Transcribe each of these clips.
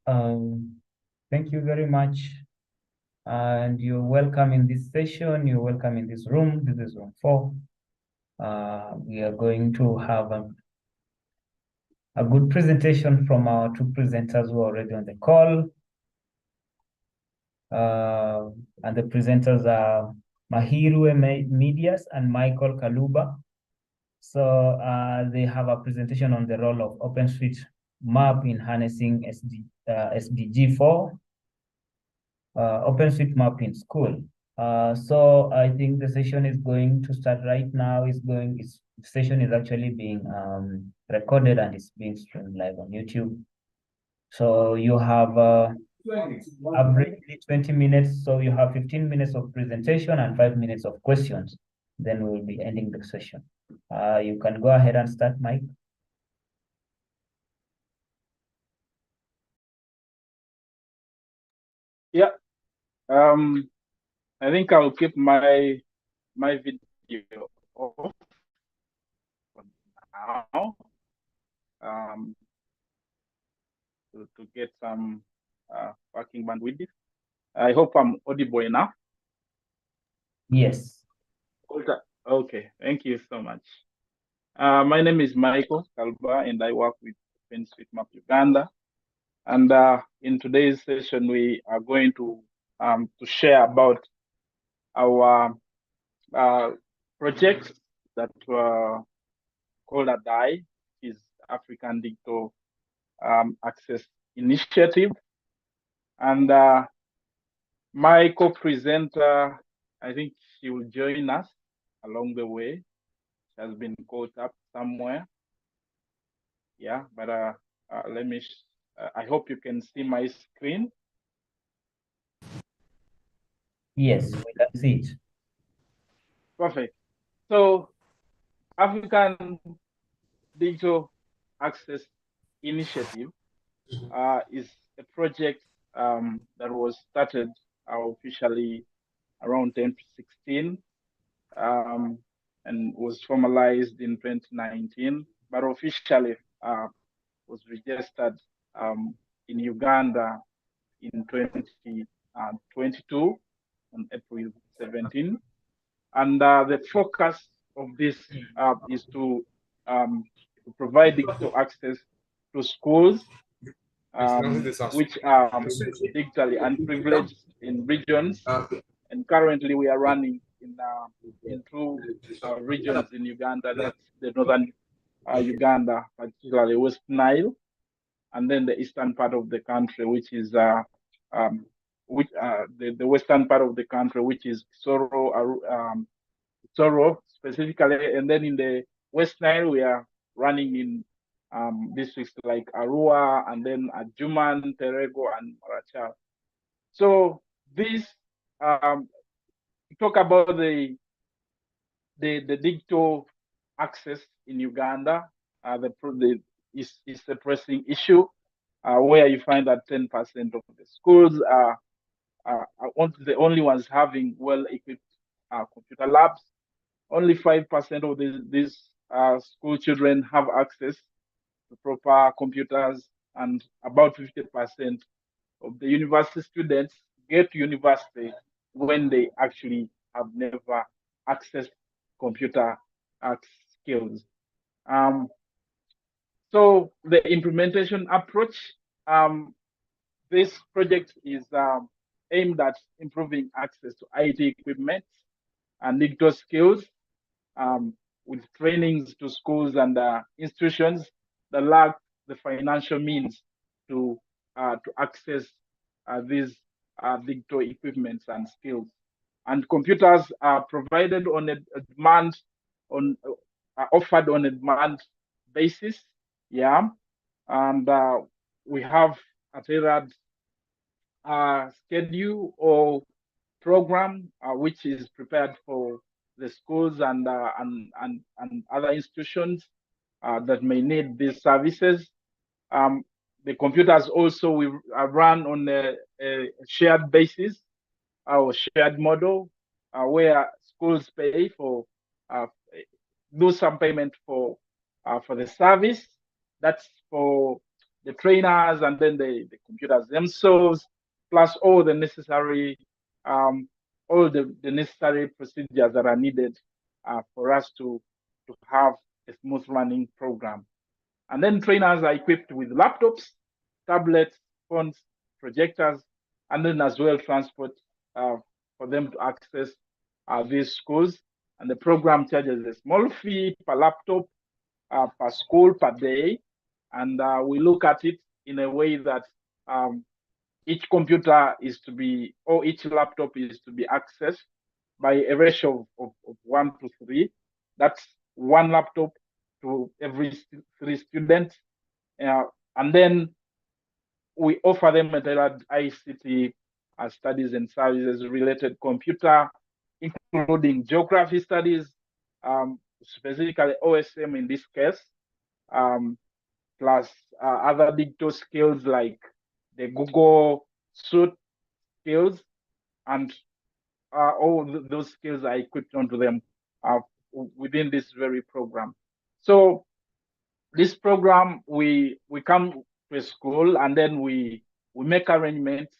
Thank you very much. And you're welcome in this session. You're welcome in this room. This is room 4. We are going to have a good presentation from our 2 presenters who are already on the call. And the presenters are Mahiru Medias and Michael Kaluba. So they have a presentation on the role of OpenStreetMap in harnessing SDG4, OpenStreetMap in school. So I think the session is going to start right now. The session is actually being recorded and it's being streamed live on YouTube. So you have averagely 20 minutes. So you have 15 minutes of presentation and 5 minutes of questions. Then we will be ending the session. You can go ahead and start, Mike. Yeah. I think I'll keep my video off for now. To get some working bandwidth. I hope I'm audible enough. Yes. Okay, thank you so much. My name is Michael Kalba, and I work with OpenStreetMap Uganda. And in today's session, we are going to share about our project that called ADI, is African Digital Access Initiative. And my co-presenter, I think she will join us along the way. She has been caught up somewhere. Yeah, but let me, I hope you can see my screen. Yes, we can see it. Perfect. So African Digital Access Initiative is a project that was started officially around 2016 and was formalized in 2019, but officially was registered in Uganda in 2022 on April 17. And the focus of this is to provide digital access to schools which are digitally unprivileged in regions. And currently we are running in 2 regions in Uganda. That's the northern Uganda, particularly West Nile, and then the eastern part of the country, which is the western part of the country, which is Soro specifically. And then in the West Nile, we are running in districts like Arua, and then Adjuman, Terego, and Marachal. So this talk about the digital access in Uganda. Is a pressing issue where you find that 10% of the schools are the only ones having well-equipped computer labs. Only 5% of these school children have access to proper computers, and about 50% of the university students get to university when they actually have never accessed computer skills. So the implementation approach, this project is aimed at improving access to IT equipment and digital skills with trainings to schools and institutions that lack the financial means to access these digital equipments and skills. And computers are provided on a demand, offered on a demand basis. Yeah, and we have a tailored schedule or program which is prepared for the schools and other institutions that may need these services. The computers also we run on a shared basis or shared model where schools pay for do some payment for the service. That's for the trainers, and then the computers themselves, plus all the necessary necessary procedures that are needed for us to have a smooth running program. And then trainers are equipped with laptops, tablets, phones, projectors, and then as well transport for them to access these schools. And the program charges a small fee per laptop, per school, per day. And we look at it in a way that each computer is to be, or each laptop is to be accessed by a ratio of 1 to 3. That's one laptop to every 3 students. And then we offer them a tailored ICT studies and services related computer, including geography studies, specifically OSM in this case, plus other digital skills like the Google Suite skills, and all those skills are equipped onto them within this very program. So this program, we come to a school and then we make arrangements.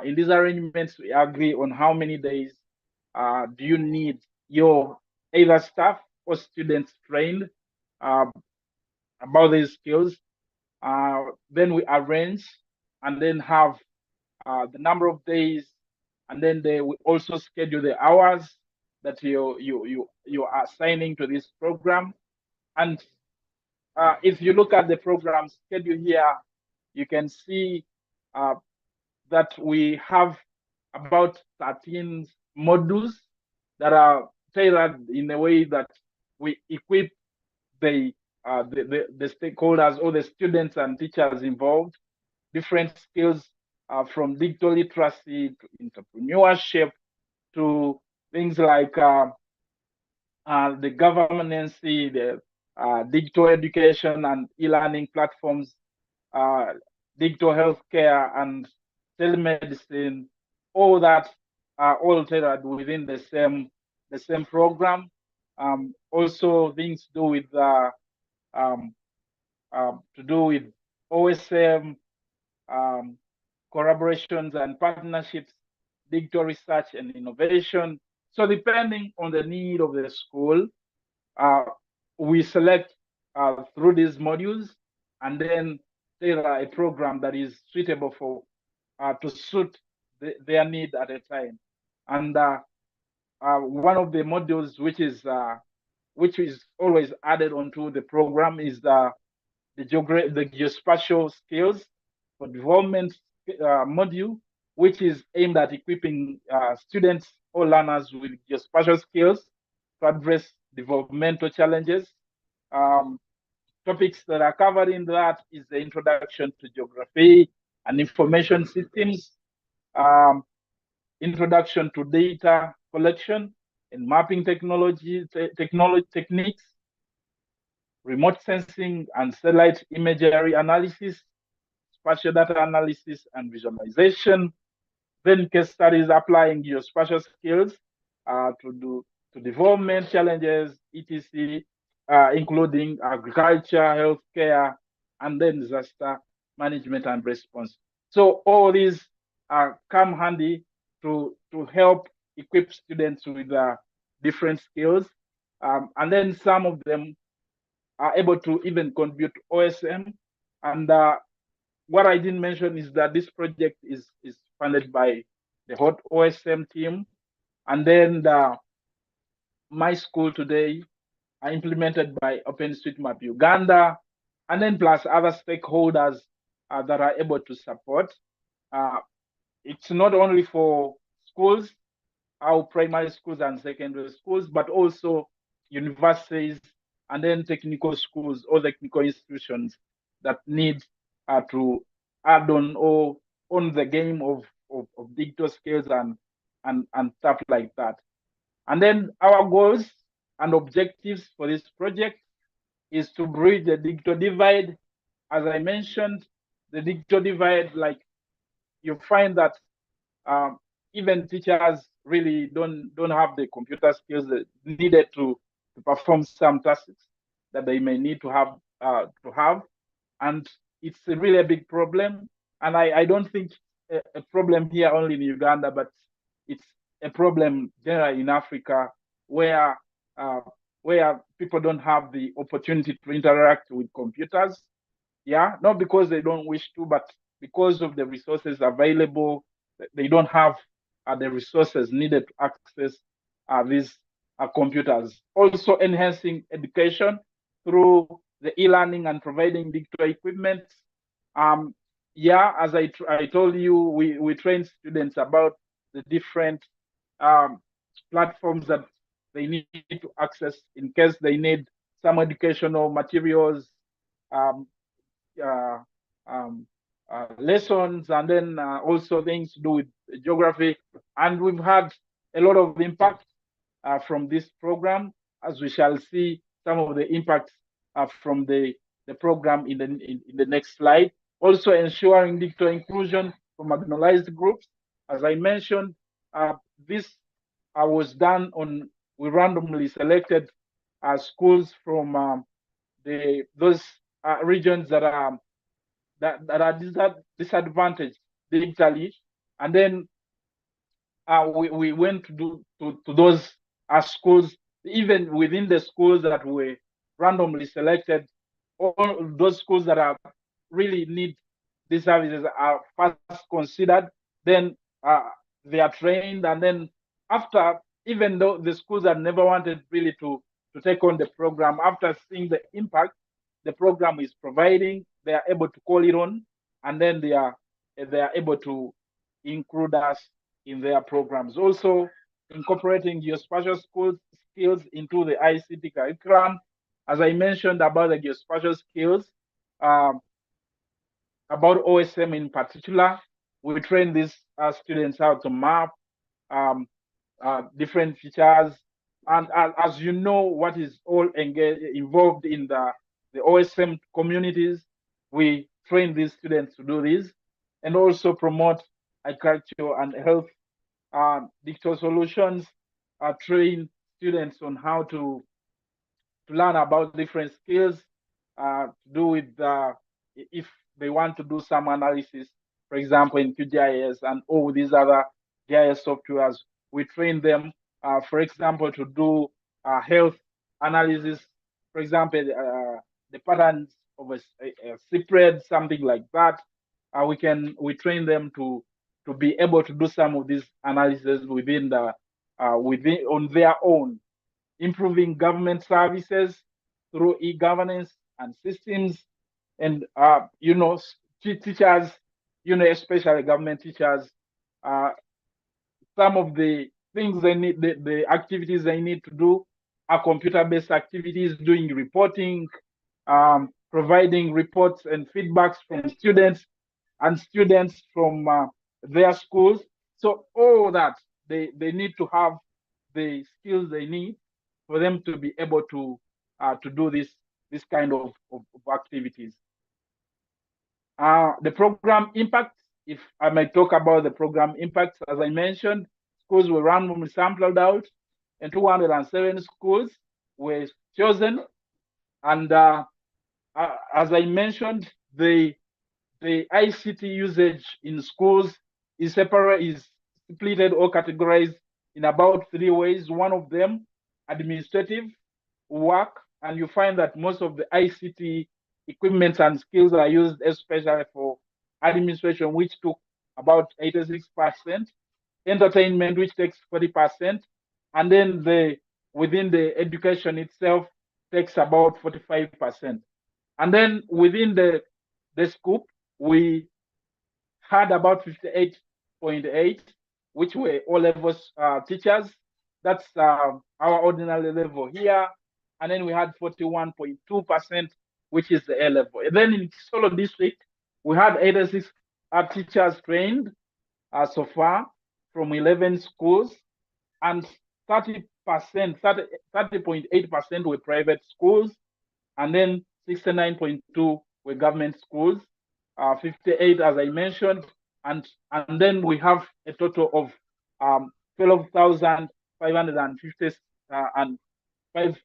In these arrangements, we agree on how many days do you need your either staff or students trained about these skills. Then we arrange and then have the number of days, and then we also schedule the hours that you are assigning to this program. And if you look at the program schedule here, you can see that we have about 13 modules that are tailored in a way that we equip the stakeholders or the students and teachers involved, different skills from digital literacy to entrepreneurship to things like the governance, the digital education and e-learning platforms, digital healthcare and telemedicine. All that are all tailored within the same program. Also, things to do with OSM, collaborations and partnerships, digital research and innovation. So depending on the need of the school, we select through these modules and then tailor a program that is suitable for to suit their need at a time. And one of the modules which is always added onto the program is the geospatial skills for development module, which is aimed at equipping students or learners with geospatial skills to address developmental challenges. Topics that are covered in that is the introduction to geography and information systems, introduction to data collection and mapping technology techniques, remote sensing and satellite imagery analysis, spatial data analysis and visualization, then case studies applying geospatial skills to development challenges, etc., including agriculture, healthcare, and then disaster management and response. So all these come handy to help equip students with different skills. And then some of them are able to even contribute to OSM. And what I didn't mention is that this project is funded by the hot OSM team. And then my school today are implemented by OpenStreetMap Uganda, and then plus other stakeholders that are able to support. It's not only for schools, our primary schools and secondary schools, but also universities and then technical schools or technical institutions that need to add on or on the game of digital skills and stuff like that. And then our goals and objectives for this project is to bridge the digital divide. As I mentioned, the digital divide, like you find that even teachers really don't have the computer skills that needed to perform some tasks that they may need to have. And it's really a big problem. And I don't think a problem here only in Uganda, but it's a problem generally in Africa where uh, people don't have the opportunity to interact with computers. Yeah, not because they don't wish to, but because of the resources available, they don't have the resources needed to access these computers. Also enhancing education through the e-learning and providing digital equipment. Yeah, as I told you, we train students about the different um, platforms that they need to access in case they need some educational materials, um, uh, um, lessons, and then also things to do with geography. And we've had a lot of impact from this program, as we shall see some of the impacts from the program in the next slide. Also ensuring digital inclusion for marginalized groups. As I mentioned, this was done on, we randomly selected schools from those regions that are disadvantaged digitally, and then we went to those schools, even within the schools that were randomly selected. All those schools that are really need these services are first considered, then they are trained, and then after, even though the schools that never wanted really to take on the program, after seeing the impact the program is providing, they are able to call it on, and then they are able to include us in their programs. Also, incorporating geospatial skills into the ICT curriculum. As I mentioned about the geospatial skills, about OSM in particular, we train these students how to map um, different features. And as you know, what is all involved in the OSM communities, we train these students to do this, and also promote agriculture and health digital solutions, train students on how to learn about different skills to do with if they want to do some analysis, for example, in QGIS and all these other GIS softwares. We train them, for example, to do health analysis, for example, the patterns of a spread, something like that. We train them to be able to do some of these analysis within on their own, improving government services through e-governance and systems, and teachers, especially government teachers, uh, some of the things they need, the activities they need to do are computer-based activities, doing reporting, providing reports and feedbacks from students and students from their schools. So all that they need to have the skills they need for them to be able to do this kind of activities. The program impact, if I may talk about the program impact, as I mentioned, schools were randomly sampled out, and 207 schools were chosen. And as I mentioned, the ICT usage in schools is split or categorized in about 3 ways. One of them, administrative work, and you find that most of the ICT equipment and skills are used especially for administration, which took about 86%, entertainment, which takes 40%, and then within the education itself takes about 45%. And then within the scope, we had about 58.8, which were O levels teachers. That's our ordinary level here. And then we had 41.2%, which is the A level. And then in Solo district, we had 86 teachers trained so far from 11 schools, and 30.8% were private schools, and then 69.2 were government schools, 58 as I mentioned, and then we have a total of 12,550 and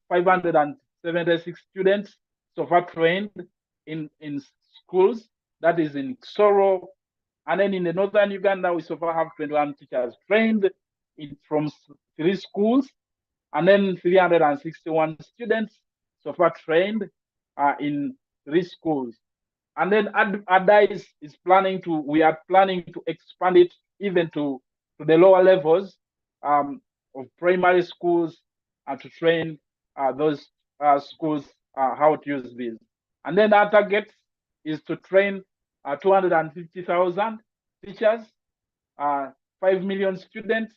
576 students so far trained in schools. That is in Soro. And then in the northern Uganda, we so far have 21 teachers trained from 3 schools, and then 361 students so far trained in 3 schools. And then ADA is planning to, we are planning to expand it even to the lower levels of primary schools and to train those schools how to use these. And then our target is to train 250,000 teachers, 5 million students,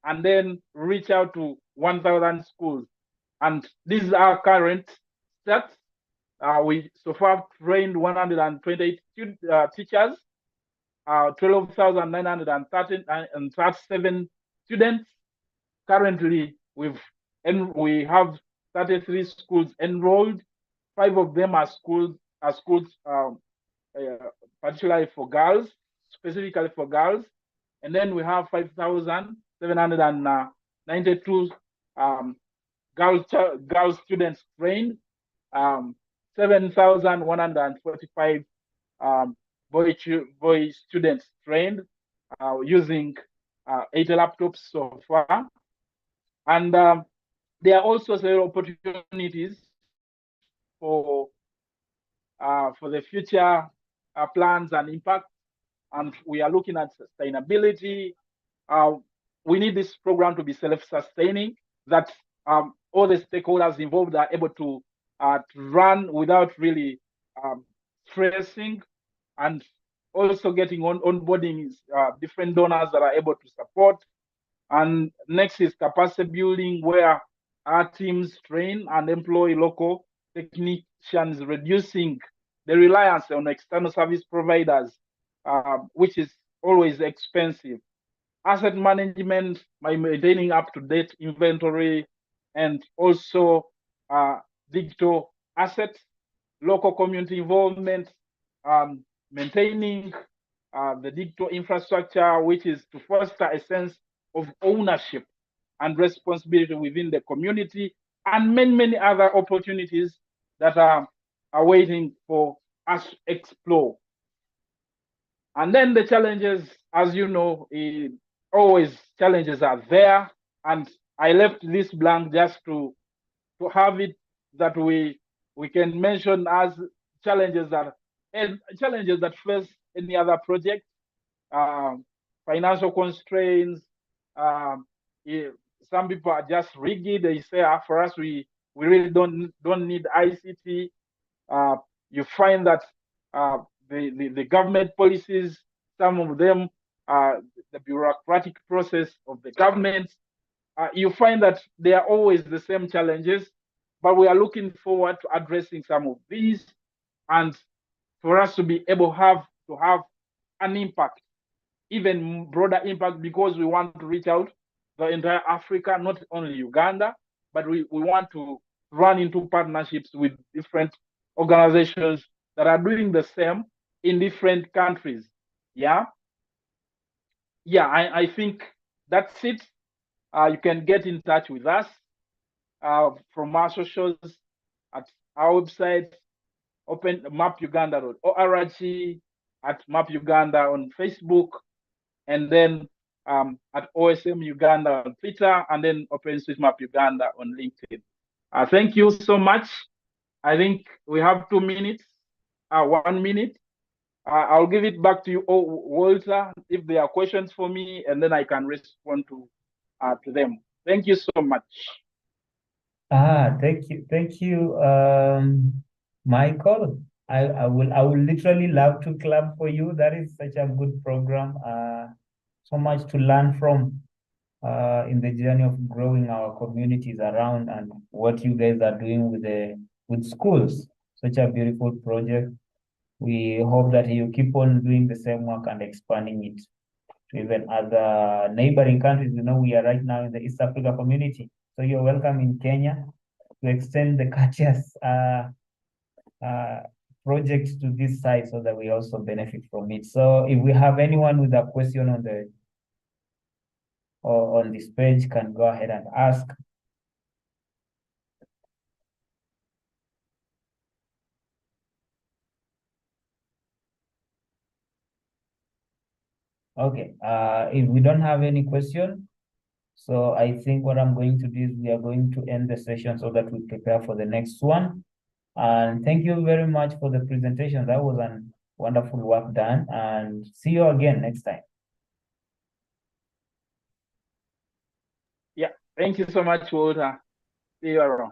and then reach out to 1,000 schools. And this is our current stats. We so far trained 128 teachers, 12,937 students. Currently, we have 33 schools enrolled. 5 of them are schools particularly for girls, specifically for girls. And then we have 5,792 girl students trained, 7,145 boy students trained using 80 laptops so far. And there are also several opportunities for the future plans and impact. And we are looking at sustainability. We need this program to be self-sustaining, that all the stakeholders involved are able to run without really stressing, and also getting onboarding different donors that are able to support. And next is capacity building, where our teams train and employ local technicians, reducing the reliance on external service providers, which is always expensive. Asset management by maintaining up-to-date inventory, and also digital assets, local community involvement, maintaining the digital infrastructure, which is to foster a sense of ownership and responsibility within the community, and many other opportunities that are waiting for us to explore. And then the challenges, as you know, always challenges are there. And I left this blank just to have it that we can mention as challenges that face any other project. Financial constraints. Some people are just rigid. They say, for us, we really don't need ICT. You find that the government policies, some of them, the bureaucratic process of the government, you find that they are always the same challenges, but we are looking forward to addressing some of these, and for us to be able to have an impact, even broader impact, because we want to reach out the entire Africa, not only Uganda, but we want to run into partnerships with different organizations that are doing the same in different countries. Yeah. I think that's it. You can get in touch with us from our socials at our website, mapuganda.org, at mapuganda on Facebook, and then at OSM Uganda on Twitter, and then OpenStreetMap Uganda on LinkedIn. Thank you so much. I think we have 2 minutes, 1 minute. I'll give it back to you, Walter, if there are questions for me, and then I can respond to them. Thank you so much. Thank you, Michael. I will literally love to clap for you. That is such a good program. So much to learn from in the journey of growing our communities around, and what you guys are doing with schools. Such a beautiful project. We hope that you keep on doing the same work and expanding it to even other neighboring countries. You know, we are right now in the East Africa community. So you're welcome in Kenya to extend the CATIA's project to this side, so that we also benefit from it. So if we have anyone with a question on this page, can go ahead and ask. Okay. If we don't have any question, so I think what I'm going to do is we are going to end the session so that we prepare for the next one. And thank you very much for the presentation. That was a wonderful work done, and see you again next time. Yeah, thank you so much, Walter. See you around.